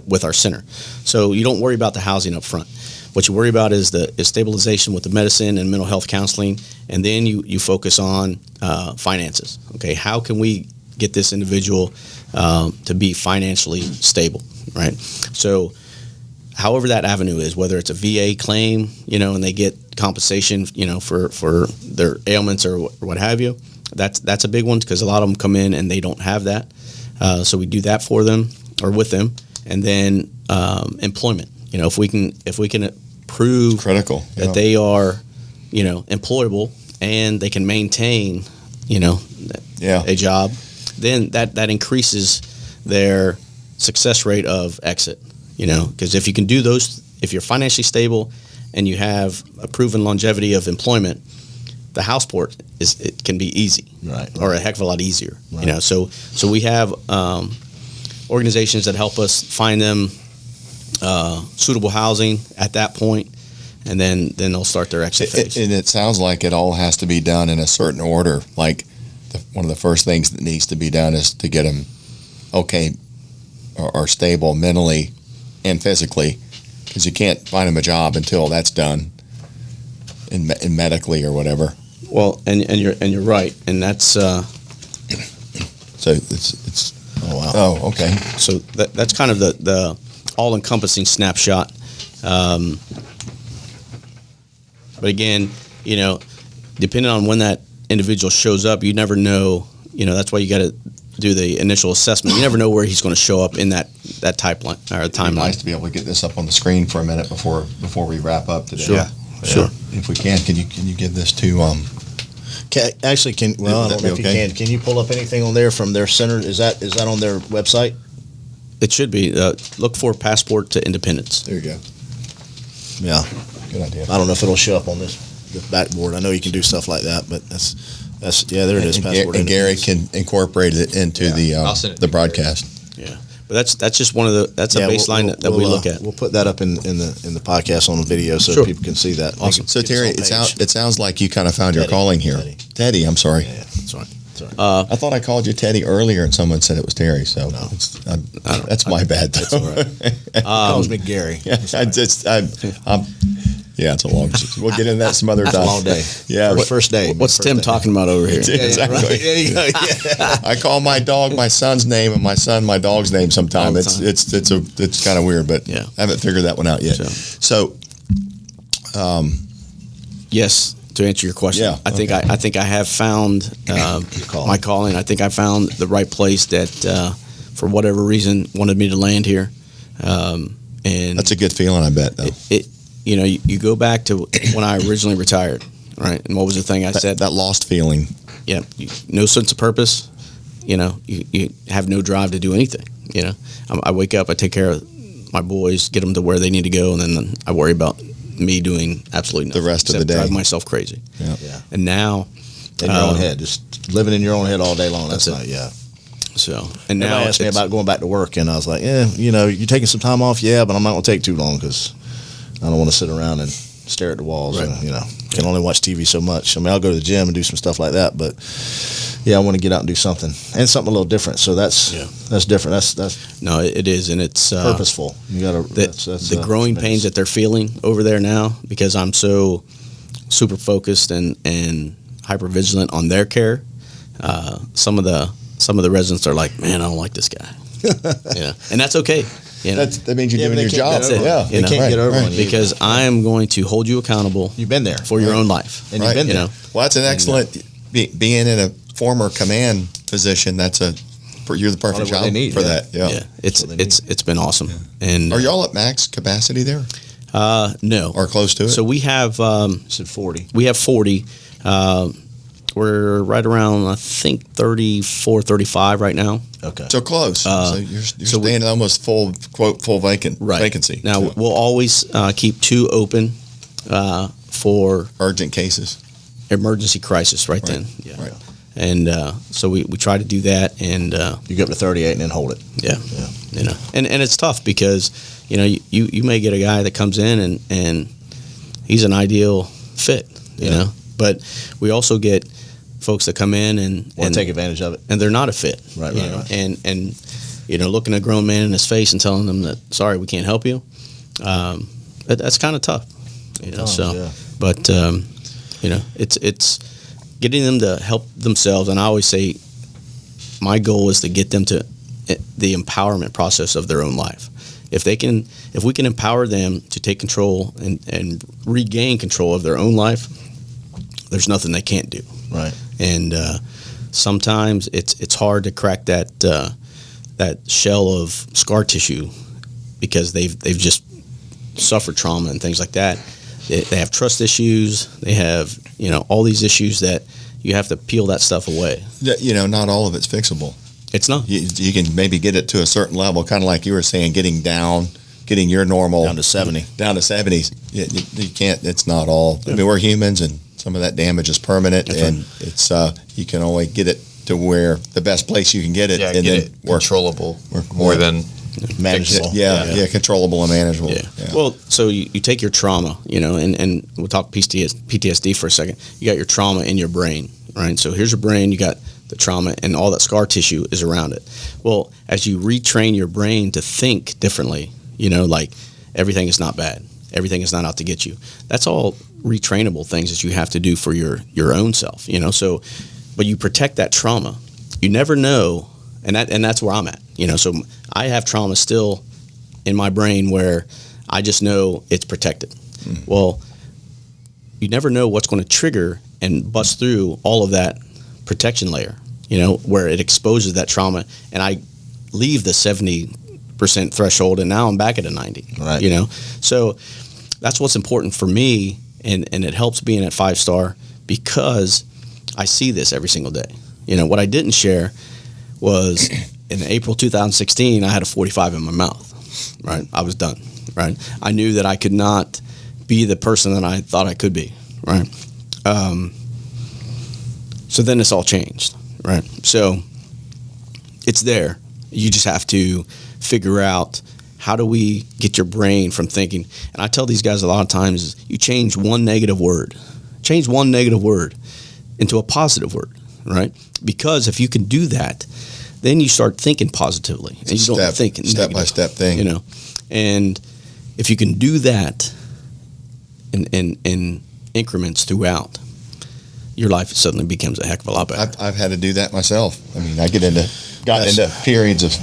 with our center. So you don't worry about the housing up front. What you worry about is stabilization with the medicine and mental health counseling, and then you focus on finances. Okay, how can we get this individual to be financially stable, right? So however that avenue is, whether it's a VA claim, and they get compensation, for their ailments or what have you, that's a big one because a lot of them come in and they don't have that. So we do that for them or with them, and then employment. If we can prove critical that they are, employable and they can maintain, a job, then that increases their success rate of exit. Because if you can do those, if you're financially stable and you have a proven longevity of employment, the house port it can be easy, right, or a heck of a lot easier. Right. So we have organizations that help us find them suitable housing at that point, and then they'll start their exit phase. And it sounds like it all has to be done in a certain order. Like one of the first things that needs to be done is to get them okay or stable mentally and physically, because you can't find them a job until that's done in medically or whatever. Well, and you're right, and that's So it's Oh, wow. oh, okay. so that's kind of the all-encompassing snapshot. But again, depending on when that individual shows up, you never know. That's why you got to do the initial assessment. You never know where he's going to show up in that timeline or It'd be timeline. nice to be able to get this up on the screen for a minute before we wrap up today. Sure. Sure. If we can you give this to I don't know if you can. Can you pull up anything on there from their center? Is that on their website? It should be. Look for Passport to Independence. There you go. Yeah. Good idea. I don't know if it'll show up on the backboard. I know you can do stuff like that, but that's there it is. Passport And Gary Independence. can incorporate it into I'll send it the to Gary. broadcast. Yeah. But that's just one of the a baseline that we look at. We'll put that up in the podcast on the video so Sure. people can see that. Awesome. So Terry, It's on page. it sounds like you kind of found your Teddy. calling here. Teddy. I'm sorry. Yeah, that's right. That's right. I thought I called you Teddy earlier, and someone said it was Terry. So No. that's my bad. Though. That's all right. He calls me Gary. Yeah, it's a long. We'll get into that some other time. It's a long day. Yeah. First day. What's First Tim day. talking about over here? Exactly. Right. There you go. Yeah. I call my dog my son's name and my son my dog's name All sometime. the It's time. it's kind of weird, but Yeah. I haven't figured that one out yet. So Yes, to answer your question, Yeah, I think I have found calling. my calling. I think I found the right place that, for whatever reason, wanted me to land here. And that's a good feeling, I bet. Though you go back to when I originally retired, right? And what was the thing I said? that lost feeling. Yeah, no sense of purpose. You have no drive to do anything. I wake up, I take care of my boys, get them to where they need to go, and then I worry about me doing absolutely nothing. The rest of the except day. drive myself crazy. Yeah. Yeah. And now, In your own head, just living in your own head all day long. That's That's not, it. yeah. so and Now now asked me it's- about going back to work, and I was like, you taking some time off? Yeah, but I'm not going to take too long because I don't want to sit around and stare at the walls. Right. And, can only watch TV so much. I mean, I'll go to the gym and do some stuff like that, but yeah, I want to get out and do something and something a little different. So that's different. That's No, it is, and it's purposeful. You got to the growing pains that they're feeling over there now because I'm so super focused and hyper vigilant on their care. Some of the residents are like, man, I don't like this guy. And that's okay. That means you're Yeah, doing but your they job. can't get over it. Yeah, They can't get over on you. because I am going to hold you accountable You've been there. for your own life. And you've been there. Well, that's an excellent being in a former command position. You're the perfect Probably what job they need, for yeah. that. Yeah. Yeah, it's what they it's been awesome. And Are y'all at max capacity there no, or close to it? so we have You said 40. 40. We're right around, I think, 34, 35 right now. Okay. so close. So you're so we- staying at almost full vacancy. Now, Yeah. we'll always keep 2 open for Urgent cases. emergency crisis right then. Yeah. Right. And so we try to do that. And You go up to 38 and then hold it. yeah, Yeah. and it's tough because, you may get a guy that comes in and he's an ideal fit, but we also get folks that come in and Take advantage of it. and they're not a fit. Right, you right, know, right. And looking a grown man in his face and telling them that, sorry, we can't help you. That's kind of tough. Yeah. But it's getting them to help themselves. And I always say my goal is to get them to the empowerment process of their own life. If we can empower them to take control and regain control of their own life, there's nothing they can't do. Right. And sometimes it's hard to crack that shell of scar tissue because they've just suffered trauma and things like that. They have trust issues. They have all these issues that you have to peel that stuff away. Not all of it's fixable. It's not. You can maybe get it to a certain level, kind of like you were saying, getting your normal Down to 70. Down to 70s. You can't. It's not all. I mean, we're humans, and some of that damage is permanent, That's and it's you can only get it to where the best place you can get it, Yeah, and get then it controllable work more with it. than manageable. Yeah, controllable and manageable. Yeah. Well, so you take your trauma, and we'll talk PTSD for a second. You got your trauma in your brain, right? So here's your brain, you got the trauma, and all that scar tissue is around it. Well, as you retrain your brain to think differently, like everything is not bad, everything is not out to get you. That's all retrainable things that you have to do for your own self, So, but you protect that trauma. You never know, and that's where I'm at, So I have trauma still in my brain where I just know it's protected. Well, you never know what's going to trigger and bust through all of that protection layer, where it exposes that trauma, and I leave the 70% threshold, and now I'm back at a 90. Right. So that's what's important for me, and it helps being at 5-star because I see this every single day. What I didn't share was in April 2016, I had a 45 in my mouth. Right, I was done. Right, I knew that I could not be the person that I thought I could be. Right. So then this all changed, right? So it's there. You just have to figure out, how do we get your brain from thinking? And I tell these guys a lot of times, you change one negative word into a positive word, right? Because if you can do that, then you start thinking positively, and you don't think step by step thing, And if you can do that in increments throughout, your life suddenly becomes a heck of a lot better. I've had to do that myself. I mean, I got into periods of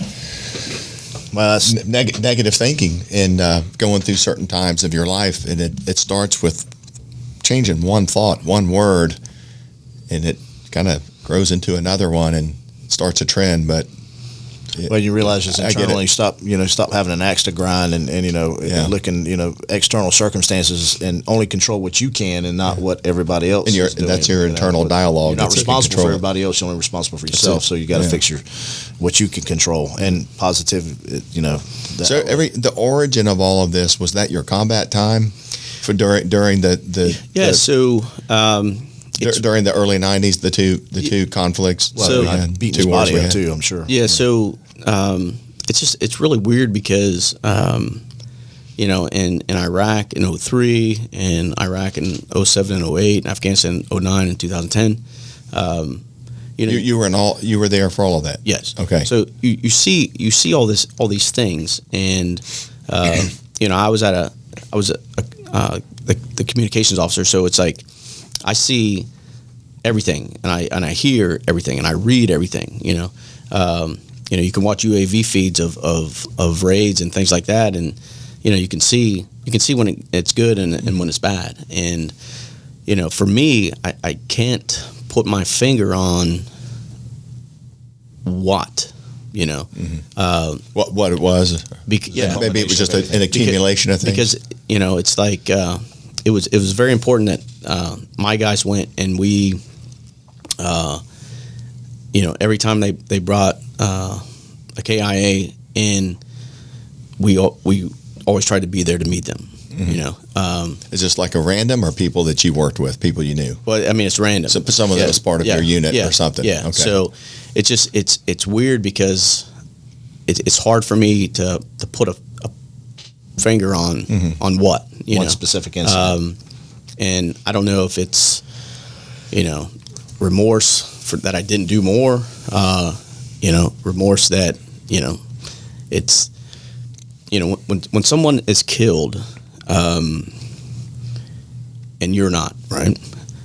negative thinking and going through certain times of your life, and it starts with changing one thought, one word, and it kind of grows into another one and starts a trend. But when you realize it's internal, you stop having an axe to grind and looking, external circumstances, and only control what you can and not what everybody else is doing. That's your internal dialogue. You're not responsible for everybody else. You're only responsible for yourself. So you got to fix what you can control, and positive, So the origin of all of this, was that your combat time for during the during the early 90s, the two conflicts. Well, beating his body up too, I'm sure. Yeah. So it's really weird because in Iraq in 2003, in Iraq in 2007 and 2008, Afghanistan in 2009 and 2010. You were there for all of that. Yes. Okay. So you see all these things, and I was the communications officer, so it's like I see everything, and I hear everything, and I read everything. You can watch UAV feeds of raids and things like that, and you can see when it's good and when it's bad. And for me, I can't put my finger on what. What it was. Maybe it was just an accumulation of things. Because it's like it was very important that my guys went, and we every time they brought a KIA in, we always tried to be there to meet them. Is this like a random, or people that you worked with, people you knew? Well, I mean, it's random. So some of that was part of your unit or something. Yeah. Okay. So it's just it's weird because it's hard for me to put a finger on what one specific incident. And I don't know if it's remorse for that I didn't do more. Remorse that it's when someone is killed. And you're not, right?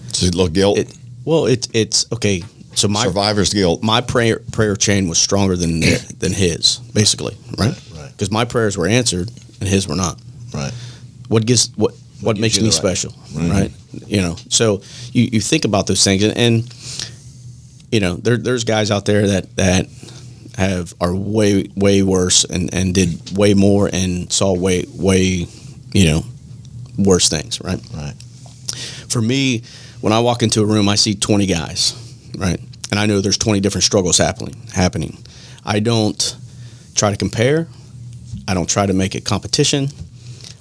It's a little guilt. It's okay. So my survivor's guilt. My prayer chain was stronger than his, basically, right? Right. Because my prayers were answered and his were not. Right. What makes me special, right? So you think about those things, and there's guys out there that are way worse and did way more and saw way worse things, right? Right. For me, when I walk into a room, I see 20 guys, right? And I know there's 20 different struggles happening. I don't try to compare. I don't try to make it competition.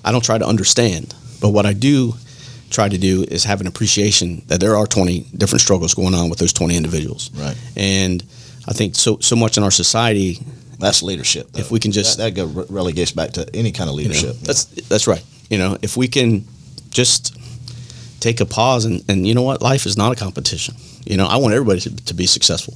I don't try to understand. But what I do try to do is have an appreciation that there are 20 different struggles going on with those 20 individuals. Right. And I think so much in our society That's leadership, though. If we can just that relegates back to any kind of leadership. That's right. If we can just take a pause and you know what, life is not a competition. I want everybody to be successful.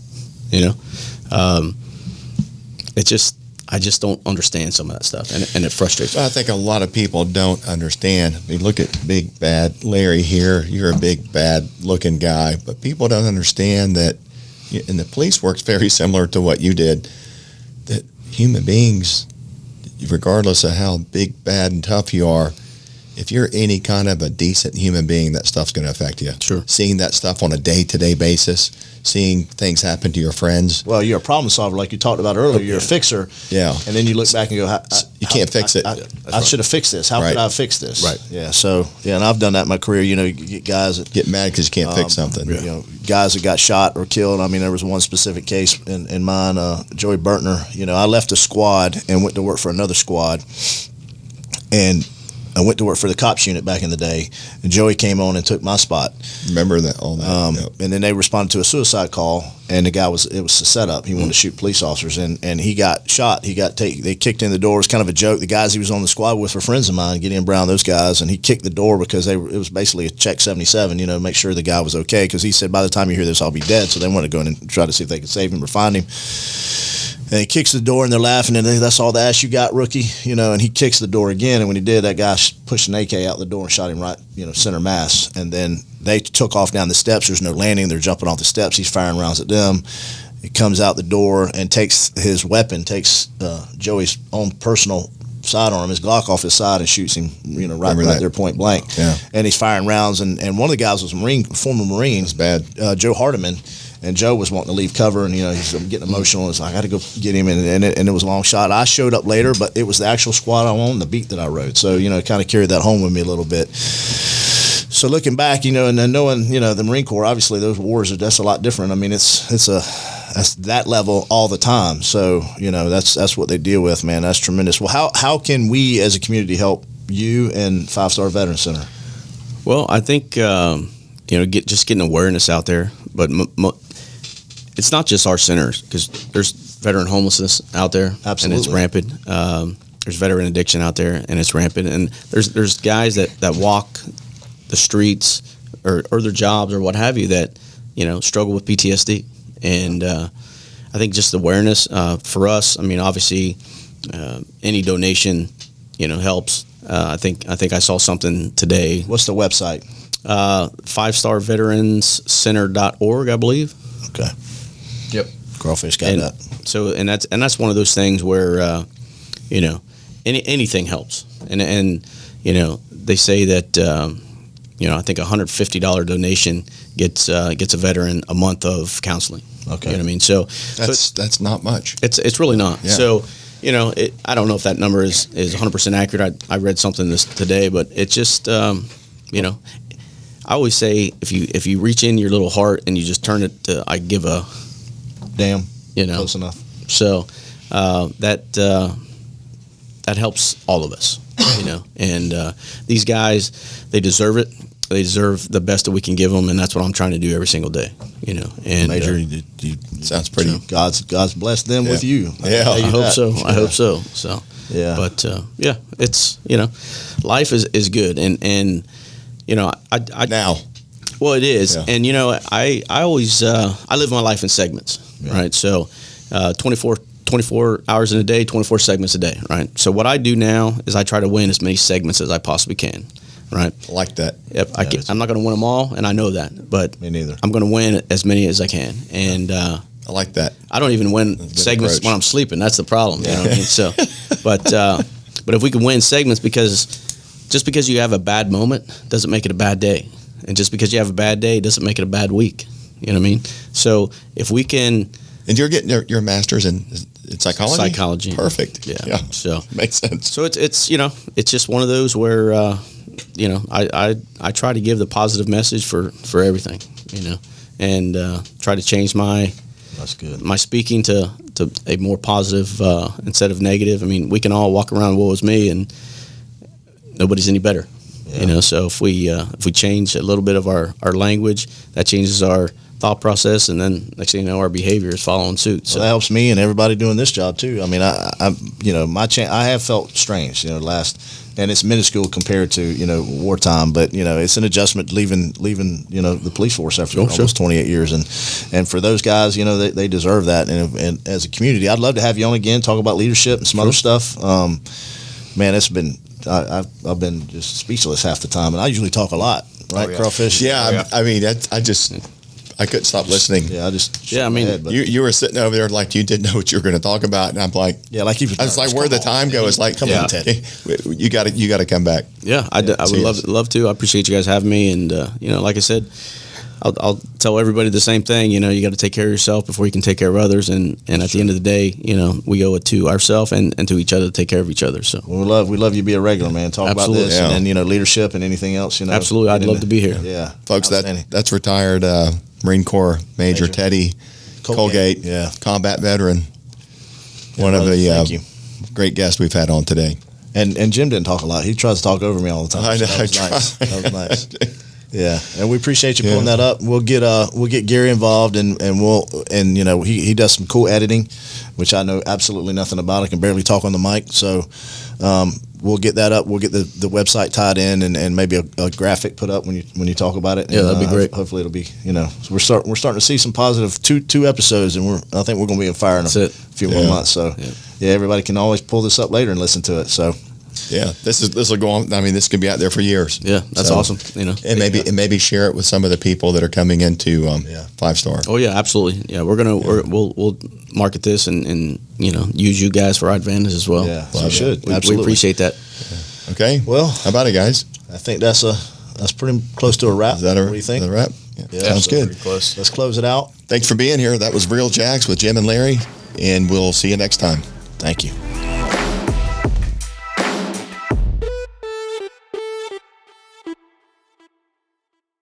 I just don't understand some of that stuff, and it frustrates me. I think a lot of people don't understand. I mean, look at big bad Larry here. You're a big bad looking guy, but people don't understand that. And the police works very similar to what you did. That human beings, regardless of how big, bad, and tough you are, if you're any kind of a decent human being, that stuff's going to affect you. Sure. Seeing that stuff on a day-to-day basis, seeing things happen to your friends. Well, you're a problem solver, like you talked about earlier. You're a fixer. Yeah. And then you look back and go, you can't fix it. I should have fixed this. How could I fix this? Right. Yeah. So, and I've done that in my career. You get guys that Get mad because you can't fix something. Guys that got shot or killed. I mean, there was one specific case in mine, Joey Burtner. I left a squad and went to work for another squad. And I went to work for the cops unit back in the day, and Joey came on and took my spot. Remember that? All that. Yep. And then they responded to a suicide call, and the guy it was a setup. He wanted to shoot police officers, and he got shot. They kicked in the door. It was kind of a joke. The guys he was on the squad with were friends of mine, Gideon Brown, those guys, and he kicked the door because it was basically a check 77, make sure the guy was okay, because he said, by the time you hear this, I'll be dead. So they wanted to go in and try to see if they could save him or find him. And he kicks the door, and they're laughing, and that's all the ass you got, rookie, and he kicks the door again, and when he did, that guy pushed an AK out the door and shot him right, center mass, and then they took off down the steps. There's no landing. They're jumping off the steps. He's firing rounds at them. He comes out the door and takes his weapon, takes Joey's own personal sidearm, his Glock off his side, and shoots him, right there, point blank. Yeah. And he's firing rounds, and one of the guys was a former Marine. It's bad. Joe Hardiman. And Joe was wanting to leave cover, and he's getting emotional. It's like, I got to go get him, and it was a long shot. I showed up later, but it was the actual squad I owned, the beat that I rode. So it kind of carried that home with me a little bit. So looking back, and then knowing the Marine Corps, obviously those wars that's a lot different. I mean, that's that level all the time. So that's what they deal with, man. That's tremendous. Well, how can we as a community help you and 5-Star Veteran Center? Well, I think just getting awareness out there, but it's not just our centers, because there's veteran homelessness out there. Absolutely. And it's rampant. There's veteran addiction out there, and it's rampant. And there's guys that walk the streets or their jobs or what have you that struggle with PTSD. And I think just awareness for us. I mean, obviously, any donation helps. I think I saw something today. What's the website? 5starveteranscenter.org, I believe. Okay. Yep. Crawfish got that. So that's one of those things where anything helps, and they say that I think $150 donation gets a veteran a month of counseling. Okay. You know what I mean? So that's not much. It's really not. Yeah. So I don't know if that number is 100% accurate. I read something today, but it's just I always say if you reach in your little heart and you just turn it to I give a damn, close enough. So that helps all of us, and these guys, they deserve it. They deserve the best that we can give them, and that's what I'm trying to do every single day. And Major, sounds pretty. God's blessed them with you. Yeah, I hope so. I hope so. So yeah, but it's life is good, and I now. Well, it is, Yeah. and I always I live my life in segments, right? So 24 hours in a day, 24 segments a day, right? So what I do now is I try to win as many segments as I possibly can, right? I like that. Yep, I'm not going to win them all, and I know that, but me neither. I'm going to win as many as I can, and I like that. I don't even win segments approach. when I'm sleeping. That's the problem. You know what I mean? So, but if we can win segments, because just because you have a bad moment doesn't make it a bad day, and just because you have a bad day doesn't make it a bad week. You know what I mean? So if we can. And you're getting your master's in psychology? Psychology. Perfect. Yeah. So makes sense. So it's just one of those where I try to give the positive message for everything, and try to change That's good. my speaking to a more positive instead of negative. I mean, we can all walk around, woe is me, and nobody's any better. Yeah. So if we change a little bit of our language, that changes our thought process, and then next thing you know, our behavior is following suit. So that helps me and everybody doing this job too. I mean, I you know, I have felt strange, you know, and it's minuscule compared to, you know, wartime, but you know, it's an adjustment leaving, you know, the police force after almost 28 years, and for those guys, you know, they deserve that, and as a community, I'd love to have you on again, talk about leadership and some other stuff. Man, it's been I've been just speechless half the time, and I usually talk a lot, right, Crawfish? Yeah, I mean, I couldn't stop listening. Yeah, I just I mean, you were sitting over there like you didn't know what you were going to talk about, and I'm like, like I was like, where the time go? It's like, come on, Teddy, you got to come back. Yeah, I would love to. I appreciate you guys having me, and you know, like I said, I'll tell everybody the same thing. You know, you got to take care of yourself before you can take care of others, and at the end of the day, you know, we owe it to ourselves and to each other to take care of each other. So we love you to be a regular, man. Talk about this, and then, you know, leadership and anything else. You know, absolutely, I'd love to be here. Yeah, folks, that's retired Marine Corps Major Teddy Colegate, combat veteran, one of the great guests we've had on today. And Jim didn't talk a lot. He tries to talk over me all the time. I know. So that was nice. Yeah, and we appreciate you pulling that up. We'll get Gary involved, and you know, he does some cool editing, which I know absolutely nothing about. I can barely talk on the mic, so we'll get that up. We'll get the website tied in, and maybe a graphic put up when you talk about it. Yeah, that'd be great. Hopefully, it'll be, you know, so we're starting to see some positive two episodes, and I think we're going to be on fire in a few more months. So everybody can always pull this up later and listen to it. So. Yeah, this will go on. I mean, this could be out there for years. Yeah, that's awesome. You know, and maybe share it with some of the people that are coming into 5-star. Oh yeah, absolutely. Yeah, we'll market this and you know, use you guys for our advantage as well. Yeah, we should. We appreciate that. Yeah. Okay. Well, how about it, guys? I think that's pretty close to a wrap. Is that what do you think? Is that a wrap? Yeah. Sounds good. Close. Let's close it out. Thanks for being here. That was Real Jax with Jim and Larry, and we'll see you next time. Thank you.